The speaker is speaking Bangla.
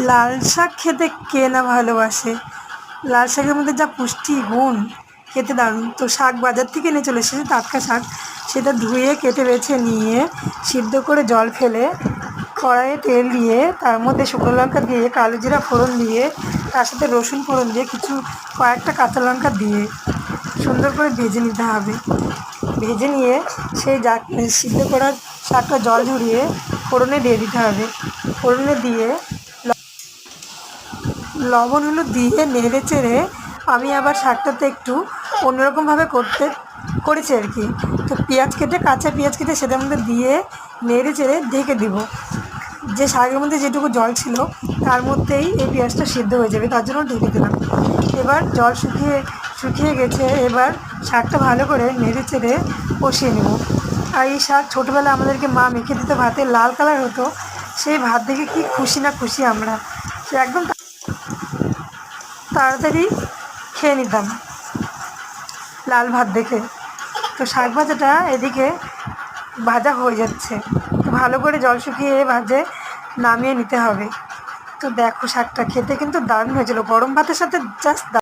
লাল শাক খেতে কে না ভালোবাসে। লাল শাকের মধ্যে যা পুষ্টি গুণ, খেতে দারুণ। তো শাক বাজার থেকে এনে চলে এসেছে, টাটকা শাক। সেটা ধুয়ে কেটে বেছে নিয়ে সিদ্ধ করে জল ফেলে কড়াইয়ে তেল দিয়ে তার মধ্যে শুকনো লঙ্কা দিয়ে কালো জিরা ফোড়ন দিয়ে তার সাথে রসুন ফোড়ন দিয়ে কয়েকটা কাঁচা লঙ্কা দিয়ে সুন্দর করে ভেজে নিতে হবে। ভেজে নিয়ে সেই সিদ্ধ করার শাকটা জল ঝরিয়ে ফোড়নে দিয়ে দিতে হবে। ফোড়নে দিয়ে লবণ হলুদ দিয়ে নেড়ে চেড়ে আমি আবার শাকটাতে একটু অন্যরকমভাবে করেছি আর কি। তো কাঁচা পেঁয়াজ কেটে সেটার মধ্যে দিয়ে নেড়ে চেড়ে ঢেকে দিব। যে শাকের মধ্যে যেটুকু জল ছিল তার মধ্যেই এই পেঁয়াজটা সিদ্ধ হয়ে যাবে, তার জন্য ঢেকে দিলাম। এবার জল শুকিয়ে গেছে। এবার শাকটা ভালো করে নেড়ে চেড়ে কষিয়ে নেব। আর এই শাক ছোটোবেলা আমাদেরকে মা মেখে দিতে, ভাতে লাল কালার হতো। সেই ভাত দেখে কি খুশি না খুশি আমরা, সে একদম তাড়াতাড়ি খেয়ে নিতাম লাল ভাত দেখে। তো শাক ভাজাটা এদিকে ভাজা হয়ে যাচ্ছে, তো ভালো করে জল শুকিয়ে নামিয়ে নিতে হবে। তো দেখো শাকটা খেতে কিন্তু দারুণ হয়েছিল, গরম ভাতের সাথে জাস্ট